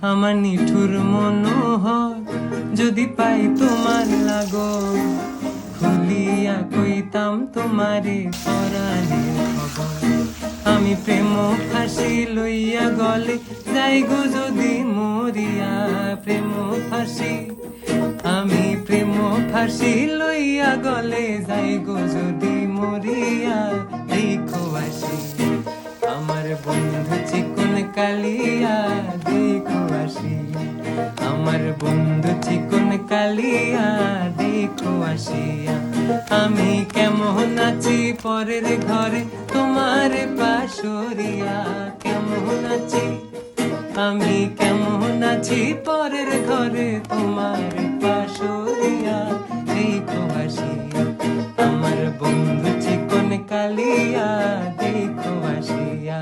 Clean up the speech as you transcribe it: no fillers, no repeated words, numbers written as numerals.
আমার নিঠুর মনোহর যদি পাই তোমার লাগন, খুলিয়া কইতাম তোমারে পরাণের খবর। আমি প্রেম ফাঁসি লইয়া গলে যাই গো যদি মরিয়া, প্রেম ফাঁসি আমি প্রেম ফাঁসি লইয়া গলে যাই গো যদি মরিয়া। দেখো আসি আমার বন্ধু চিকন কালিয়া, দেখো আসি আমার বন্ধু চিকন কালিয়া, দেখো আসিয়া। আমি কেমন আছি পরের ঘরে তোমার পাশরিয়া, কেমন আছি আমি কেমন আছি পরের ঘরে তোমার পাশরিয়া। দেখো আসিয়া আমার বন্ধু চিকন কালিয়া, দেখো আসিয়া।